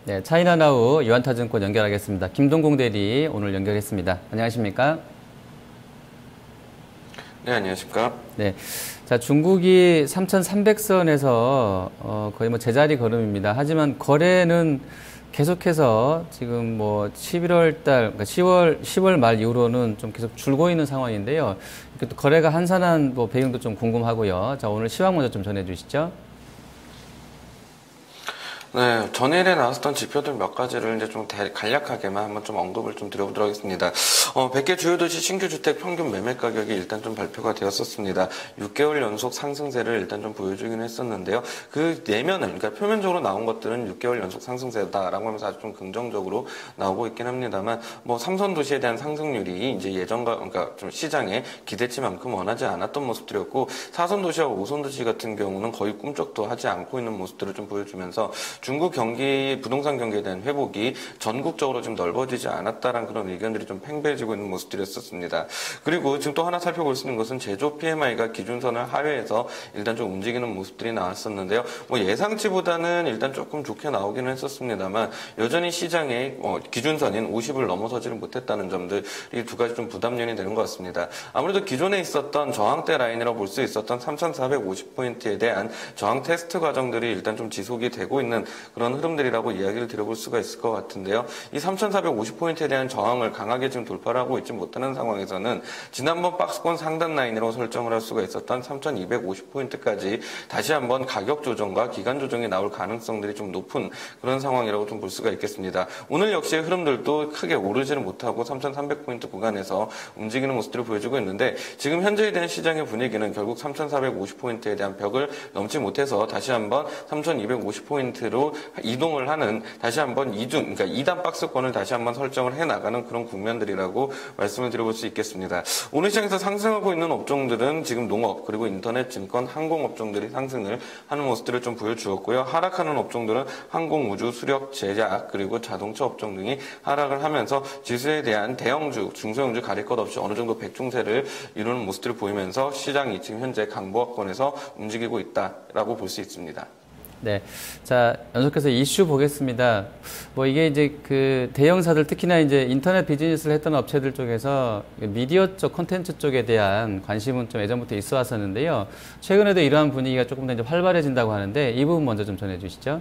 네, 차이나나우 유한타증권 연결하겠습니다. 김동공 대리 오늘 연결했습니다. 안녕하십니까? 네, 안녕하십니까? 네, 자 중국이 3,300선에서 거의 뭐 제자리 걸음입니다. 하지만 거래는 계속해서 지금 뭐 11월 달, 그러니까 10월 말 이후로는 좀 계속 줄고 있는 상황인데요. 또 거래가 한산한 뭐 배경도 좀 궁금하고요. 자, 오늘 시황 먼저 좀 전해주시죠. 네, 전일에 나왔었던 지표들 몇 가지를 이제 좀 간략하게만 한번 좀 언급을 좀 드려보도록 하겠습니다. 100개 주요 도시 신규 주택 평균 매매 가격이 일단 좀 발표가 되었었습니다. 6개월 연속 상승세를 일단 좀 보여주긴 했었는데요. 그 내면은, 그러니까 표면적으로 나온 것들은 6개월 연속 상승세다라고 하면서 아주 좀 긍정적으로 나오고 있긴 합니다만, 뭐 삼선 도시에 대한 상승률이 이제 예전과, 그러니까 좀 시장의 기대치만큼 원하지 않았던 모습들이었고, 4선 도시와 5선 도시 같은 경우는 거의 꿈쩍도 하지 않고 있는 모습들을 좀 보여주면서 중국 경기, 부동산 경기에 대한 회복이 전국적으로 좀 넓어지지 않았다라는 그런 의견들이 좀 팽배해지고 있는 모습들이었었습니다. 그리고 지금 또 하나 살펴볼 수 있는 것은 제조 PMI가 기준선을 하회해서 일단 좀 움직이는 모습들이 나왔었는데요. 뭐 예상치보다는 일단 조금 좋게 나오기는 했었습니다만 여전히 시장의 기준선인 50을 넘어서지를 못했다는 점들이 두 가지 좀 부담연이 되는 것 같습니다. 아무래도 기존에 있었던 저항대 라인이라고 볼 수 있었던 3,450포인트에 대한 저항 테스트 과정들이 일단 좀 지속이 되고 있는 그런 흐름들이라고 이야기를 드려볼 수가 있을 것 같은데요. 이 3,450포인트에 대한 저항을 강하게 지금 돌파를 하고 있지 못하는 상황에서는 지난번 박스권 상단 라인으로 설정을 할 수가 있었던 3,250포인트까지 다시 한번 가격 조정과 기간 조정이 나올 가능성들이 좀 높은 그런 상황이라고 좀 볼 수가 있겠습니다. 오늘 역시의 흐름들도 크게 오르지는 못하고 3,300포인트 구간에서 움직이는 모습들을 보여주고 있는데 지금 현재에 대한 시장의 분위기는 결국 3,450포인트에 대한 벽을 넘지 못해서 다시 한번 3,250포인트로 이동을 하는 다시 한번 그러니까 2단 박스권을 다시 한번 설정을 해나가는 그런 국면들이라고 말씀을 드려볼 수 있겠습니다. 오늘 시장에서 상승하고 있는 업종들은 지금 농업 그리고 인터넷, 증권, 항공 업종들이 상승을 하는 모습들을 좀 보여주었고요. 하락하는 업종들은 항공, 우주, 수력, 제약 그리고 자동차 업종 등이 하락을 하면서 지수에 대한 대형주, 중소형주 가릴 것 없이 어느 정도 백중세를 이루는 모습들을 보이면서 시장이 지금 현재 강보합권에서 움직이고 있다라고 볼 수 있습니다. 네. 자, 연속해서 이슈 보겠습니다. 뭐 이게 이제 그 대형사들 특히나 이제 인터넷 비즈니스를 했던 업체들 쪽에서 미디어 쪽 콘텐츠 쪽에 대한 관심은 좀 예전부터 있어 왔었는데요. 최근에도 이러한 분위기가 조금 더 이제 활발해진다고 하는데 이 부분 먼저 좀 전해 주시죠.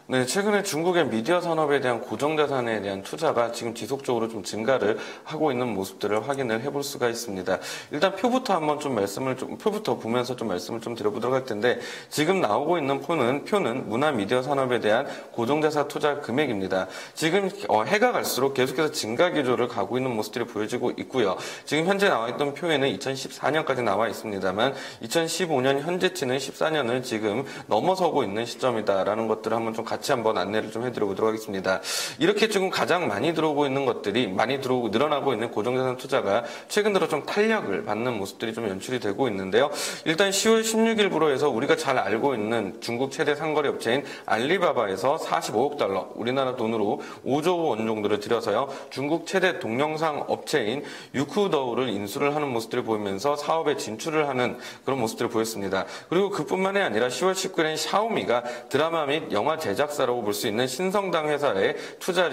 네, 최근에 중국의 미디어 산업에 대한 고정자산에 대한 투자가 지금 지속적으로 좀 증가를 하고 있는 모습들을 확인을 해볼 수가 있습니다. 일단 표부터 표부터 보면서 좀 말씀을 좀 드려보도록 할 텐데, 지금 나오고 있는 표는 문화 미디어 산업에 대한 고정자산 투자 금액입니다. 지금 해가 갈수록 계속해서 증가 기조를 가고 있는 모습들이 보여지고 있고요. 지금 현재 나와 있던 표에는 2014년까지 나와 있습니다만, 2015년 현재치는 14년을 지금 넘어서고 있는 시점이다라는 것들을 한번 좀 같이 한번 안내를 좀 해드려보도록 하겠습니다. 이렇게 지금 가장 많이 들어오고 있는 것들이 늘어나고 있는 고정자산 투자가 최근 들어 좀 탄력을 받는 모습들이 좀 연출이 되고 있는데요. 일단 10월 16일부로 해서 우리가 잘 알고 있는 중국 최대 상거래 업체인 알리바바에서 45억 달러, 우리나라 돈으로 5조 원 정도를 들여서요. 중국 최대 동영상 업체인 유쿠더우를 인수를 하는 모습들을 보이면서 사업에 진출을 하는 그런 모습들을 보였습니다. 그리고 그뿐만이 아니라 10월 19일엔 샤오미가 드라마 및 영화 제작사라고 볼 수 있는 신성당 회사에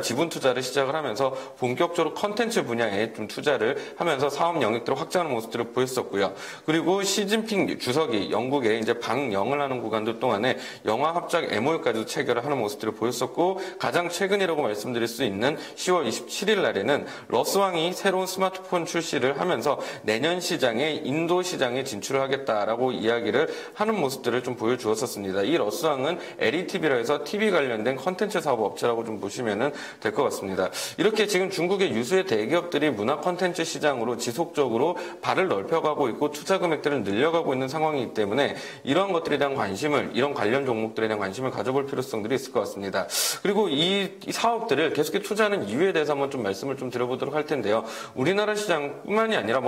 지분 투자를 시작을 하면서 본격적으로 컨텐츠 분야에 좀 투자를 하면서 사업 영역들을 확장하는 모습들을 보였었고요. 그리고 시진핑 주석이 영국에 이제 방영을 하는 구간들 동안에 영화 합작 MOU까지도 체결을 하는 모습들을 보였었고, 가장 최근이라고 말씀드릴 수 있는 10월 27일 날에는 러스왕이 새로운 스마트폰 출시를 하면서 내년 시장에 인도 시장에 진출을 하겠다라고 이야기를 하는 모습들을 좀 보여주었었습니다. 이 러스왕은 LETV라 해서 TV 관련된 컨텐츠 사업 업체라고 좀 보시면 될 것 같습니다. 이렇게 지금 중국의 유수의 대기업들이 문화 컨텐츠 시장으로 지속적으로 발을 넓혀가고 있고 투자 금액들을 늘려가고 있는 상황이기 때문에 이러한 것들에 대한 이런 관련 종목들에 대한 관심을 가져볼 필요성들이 있을 것 같습니다. 그리고 이 사업들을 계속해 투자하는 이유에 대해서 한번 좀 말씀을 좀 드려보도록 할 텐데요. 우리나라 시장뿐만이 아니라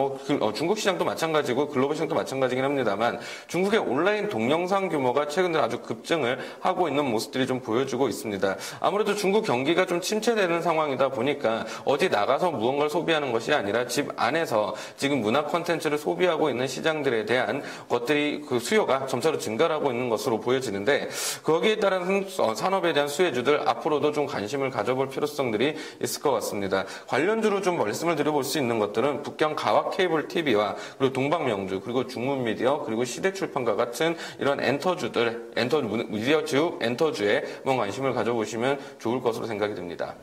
중국 시장도 마찬가지고 글로벌 시장도 마찬가지긴 합니다만, 중국의 온라인 동영상 규모가 최근 들어 아주 급증을 하고 있는 모습들이 좀 보여주고 있습니다. 아무래도 중국 경기가 좀 침체되는 상황이다 보니까 어디 나가서 무언가를 소비하는 것이 아니라 집 안에서 지금 문화 콘텐츠를 소비하고 있는 시장들에 대한 것들이 그 수요가 점차로 증가하고 있는 것으로 보여지는데 거기에 따른 산업에 대한 수혜주들 앞으로도 좀 관심을 가져볼 필요성들이 있을 것 같습니다. 관련주로 좀 말씀을 드려볼 수 있는 것들은 북경 가화 케이블 TV와 그리고 동방명주 그리고 중문미디어 그리고 시대출판과 같은 이런 엔터주들 미디어주 엔터주에 한번 관심을 가져보시면 좋을 것으로 생각이 듭니다.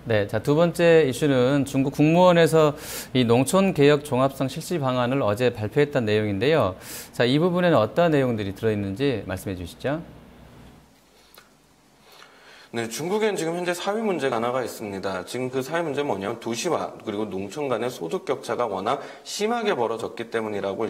네, 자, 두 번째 이슈는 중국 국무원에서 이 농촌개혁 종합성 실시 방안을 어제 발표했던 내용인데요. 자, 이 부분에는 어떤 내용들이 들어있는지 말씀해 주시죠. 네, 중국엔 지금 현재 사회 문제가 하나가 있습니다. 지금 그 사회 문제는 뭐냐면 도시화 그리고 농촌 간의 소득 격차가 워낙 심하게 벌어졌기 때문이라고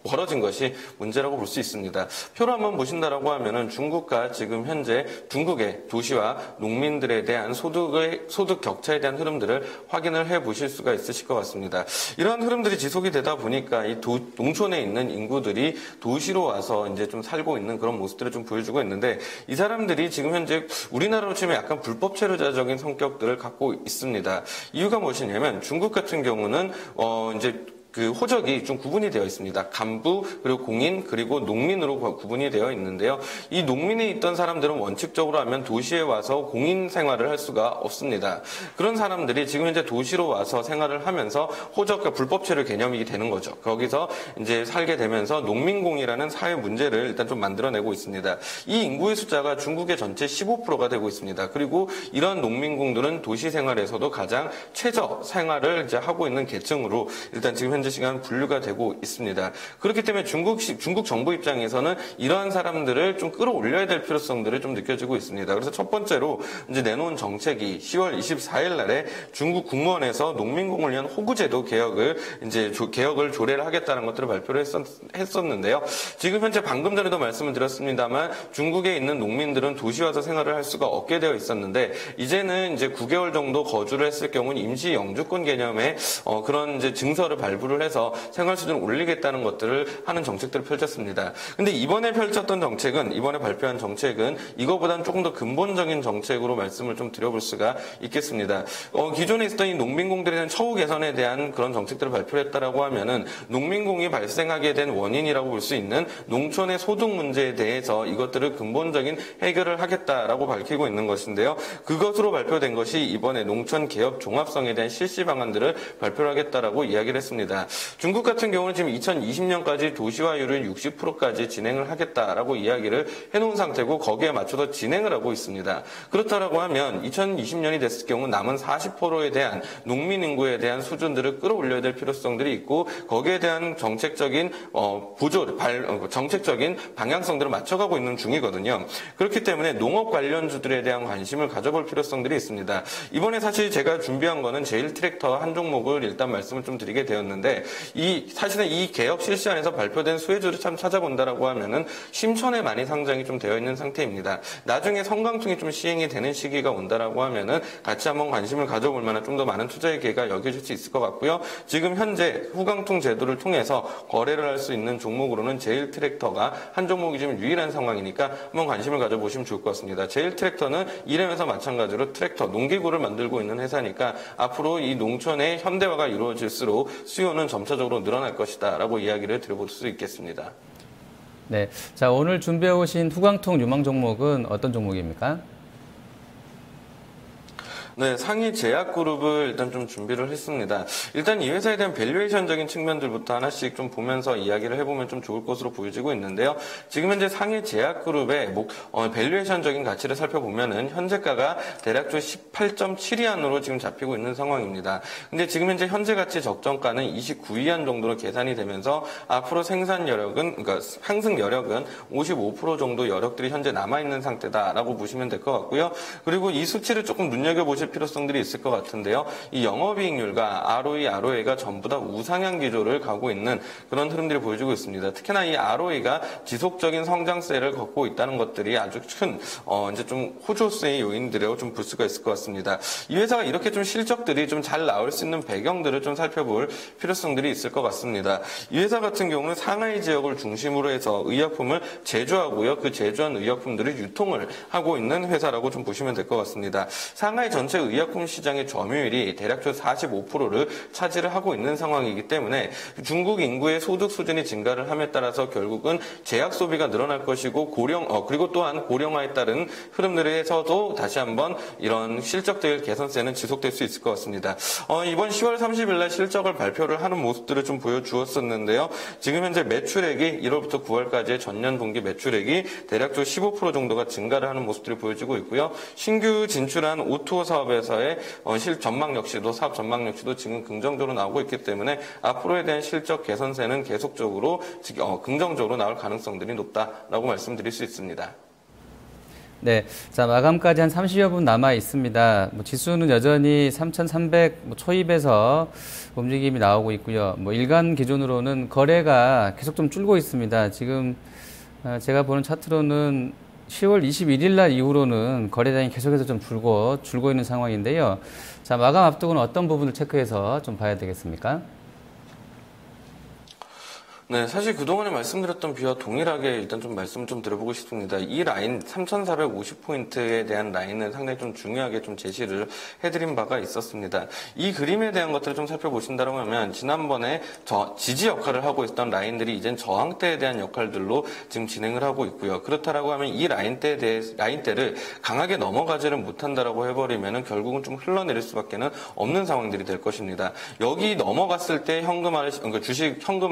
벌어진 것이 문제라고 볼 수 있습니다. 표로 한번 보신다라고 하면은 중국과 지금 현재 중국의 도시와 농민들에 대한 소득 격차에 대한 흐름들을 확인을 해 보실 수가 있으실 것 같습니다. 이러한 흐름들이 지속이 되다 보니까 이 농촌에 있는 인구들이 도시로 와서 이제 좀 살고 있는 그런 모습들을 좀 보여주고 있는데 이 사람들이 지금 현재 우리나라로 치면 약간 불법 체류자적인 성격들을 갖고 있습니다. 이유가 무엇이냐면 중국 같은 경우는 이제 그 호적이 좀 구분이 되어 있습니다. 간부 그리고 공인 그리고 농민으로 구분이 되어 있는데요. 이 농민에 있던 사람들은 원칙적으로 하면 도시에 와서 공인 생활을 할 수가 없습니다. 그런 사람들이 지금 현재 도시로 와서 생활을 하면서 호적과 불법 체류 개념이 되는 거죠. 거기서 이제 살게 되면서 농민공이라는 사회 문제를 일단 좀 만들어내고 있습니다. 이 인구의 숫자가 중국의 전체 15%가 되고 있습니다. 그리고 이런 농민공들은 도시 생활에서도 가장 최저 생활을 이제 하고 있는 계층으로 일단 지금 현재 시간 분류가 되고 있습니다. 그렇기 때문에 중국 정부 입장에서는 이러한 사람들을 좀 끌어올려야 될 필요성들을 좀 느껴지고 있습니다. 그래서 첫 번째로 이제 내놓은 정책이 10월 24일 날에 중국 국무원에서 농민공을 위한 호구제도 개혁을 조례를 하겠다는 것들을 발표를 했었는데요. 지금 현재 방금 전에도 말씀을 드렸습니다만 중국에 있는 농민들은 도시 와서 생활을 할 수가 없게 되어 있었는데 이제는 이제 9개월 정도 거주를 했을 경우는 임시 영주권 개념의 그런 이제 증서를 발부를 해서 생활 수준을 올리겠다는 것들을 하는 정책들을 펼쳤습니다. 근데 이번에 발표한 정책은 이거보다는 조금 더 근본적인 정책으로 말씀을 좀 드려볼 수가 있겠습니다. 기존에 있었던 이 농민공들에 대한 처우 개선에 대한 그런 정책들을 발표했다라고 하면은 농민공이 발생하게 된 원인이라고 볼 수 있는 농촌의 소득 문제에 대해서 이것들을 근본적인 해결을 하겠다라고 밝히고 있는 것인데요. 그것으로 발표된 것이 이번에 농촌 개혁 종합성에 대한 실시 방안들을 발표를 하겠다라고 이야기를 했습니다. 중국 같은 경우는 지금 2020년까지 도시화율을 60%까지 진행을 하겠다라고 이야기를 해놓은 상태고 거기에 맞춰서 진행을 하고 있습니다. 그렇다라고 하면 2020년이 됐을 경우 남은 40%에 대한 농민 인구에 대한 수준들을 끌어올려야 될 필요성들이 있고 거기에 대한 정책적인 정책적인 방향성들을 맞춰가고 있는 중이거든요. 그렇기 때문에 농업 관련주들에 대한 관심을 가져볼 필요성들이 있습니다. 이번에 사실 제가 준비한 거는 제일 트랙터 한 종목을 일단 말씀을 좀 드리게 되었는데 사실은 이 개혁 실시안에서 발표된 수혜주를 참 찾아본다라고 하면은 심천에 많이 상장이 좀 되어 있는 상태입니다. 나중에 성강통이 좀 시행이 되는 시기가 온다라고 하면은 같이 한번 관심을 가져볼 만한 좀 더 많은 투자의 기회가 여겨질 수 있을 것 같고요. 지금 현재 후강통 제도를 통해서 거래를 할 수 있는 종목으로는 제일 트랙터가 한 종목이 지금 유일한 상황이니까 한번 관심을 가져보시면 좋을 것 같습니다. 제일 트랙터는 이름에서 마찬가지로 트랙터, 농기구를 만들고 있는 회사니까 앞으로 이 농촌의 현대화가 이루어질수록 수요는 점차적으로 늘어날 것이다 라고 이야기를 드려볼 수 있겠습니다. 네, 자, 오늘 준비해 오신 후광통 유망 종목은 어떤 종목입니까? 네, 상위 제약그룹을 일단 좀 준비를 했습니다. 일단 이 회사에 대한 밸류에이션적인 측면들부터 하나씩 좀 보면서 이야기를 해보면 좀 좋을 것으로 보여지고 있는데요. 지금 현재 상위 제약그룹의 밸류에이션적인 가치를 살펴보면은 현재가가 대략 18.7위안으로 지금 잡히고 있는 상황입니다. 근데 지금 현재 현재 가치 적정가는 29위안 정도로 계산이 되면서 앞으로 생산 여력은, 그러니까 상승 여력은 55% 정도 여력들이 현재 남아있는 상태다라고 보시면 될 것 같고요. 그리고 이 수치를 조금 눈여겨보시면 들어보실 필요성들이 있을 것 같은데요. 이 영업이익률과 ROE, ROA가 전부 다 우상향 기조를 가고 있는 그런 흐름들이 보여주고 있습니다. 특히나 이 ROE가 지속적인 성장세를 걷고 있다는 것들이 아주 큰 이제 좀 호조세의 요인들이라고 좀 볼 수가 있을 것 같습니다. 이 회사가 이렇게 좀 실적들이 좀 잘 나올 수 있는 배경들을 좀 살펴볼 필요성들이 있을 것 같습니다. 이 회사 같은 경우는 상하이 지역을 중심으로 해서 의약품을 제조하고요. 그 제조한 의약품들을 유통을 하고 있는 회사라고 좀 보시면 될 것 같습니다. 상하이 전체 의약품 시장의 점유율이 대략 45%를 차지를 하고 있는 상황이기 때문에 중국 인구의 소득 수준이 증가를 함에 따라서 결국은 제약 소비가 늘어날 것이고 그리고 또한 고령화에 따른 흐름들에서도 다시 한번 이런 실적들 개선세는 지속될 수 있을 것 같습니다. 이번 10월 30일 날 실적을 발표를 하는 모습들을 좀 보여주었었는데요. 지금 현재 매출액이 1월부터 9월까지의 전년 동기 매출액이 대략 15% 정도가 증가를 하는 모습들을 보여주고 있고요. 신규 진출한 O2O 사업에서의 사업 전망 역시도 지금 긍정적으로 나오고 있기 때문에 앞으로에 대한 실적 개선세는 계속적으로 긍정적으로 나올 가능성들이 높다라고 말씀드릴 수 있습니다. 네, 자 마감까지 한 30여 분 남아 있습니다. 지수는 여전히 3,300 초입에서 움직임이 나오고 있고요. 일간 기준으로는 거래가 계속 좀 줄고 있습니다. 지금 제가 보는 차트로는 10월 21일 날 이후로는 거래량이 계속해서 좀 줄고 있는 상황인데요. 자 마감 앞두고는 어떤 부분을 체크해서 좀 봐야 되겠습니까? 네, 사실 그동안에 말씀드렸던 비와 동일하게 일단 좀 말씀 좀 드려보고 싶습니다. 이 라인 3,450포인트에 대한 라인은 상당히 좀 중요하게 좀 제시를 해드린 바가 있었습니다. 이 그림에 대한 것들을 좀 살펴보신다고 하면 지난번에 지지 역할을 하고 있었던 라인들이 이젠 저항대에 대한 역할들로 지금 진행을 하고 있고요. 그렇다라고 하면 이 라인대를 강하게 넘어가지를 못한다라고 해버리면은 결국은 좀 흘러내릴 수밖에는 없는 상황들이 될 것입니다. 여기 넘어갔을 때 현금을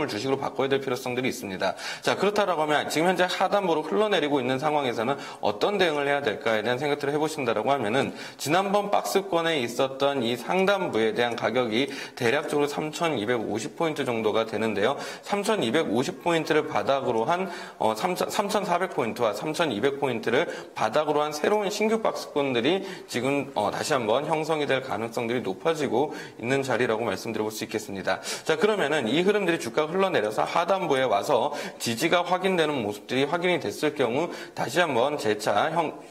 주식으로 바꿔야 될 필요성들이 있습니다. 자, 그렇다라고 하면 지금 현재 하단부로 흘러내리고 있는 상황에서는 어떤 대응을 해야 될까에 대한 생각들을 해보신다라고 하면은 지난번 박스권에 있었던 이 상단부에 대한 가격이 대략적으로 3,250포인트 정도가 되는데요. 3,250포인트를 바닥으로 한 3,400포인트와 3,200포인트를 바닥으로 한 새로운 신규 박스권들이 지금 다시 한번 형성이 될 가능성들이 높아지고 있는 자리라고 말씀드려볼 수 있겠습니다. 자, 그러면은 이 흐름들이 주가가 흘러내려서 하단부에 와서 지지가 확인되는 모습들이 확인이 됐을 경우 다시 한번 재차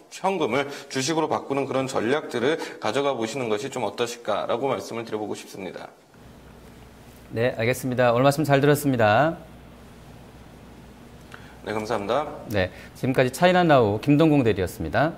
현금을 주식으로 바꾸는 그런 전략들을 가져가 보시는 것이 좀 어떠실까라고 말씀을 드려보고 싶습니다. 네, 알겠습니다. 오늘 말씀 잘 들었습니다. 네, 감사합니다. 네, 지금까지 차이나나우 김동공 대리였습니다.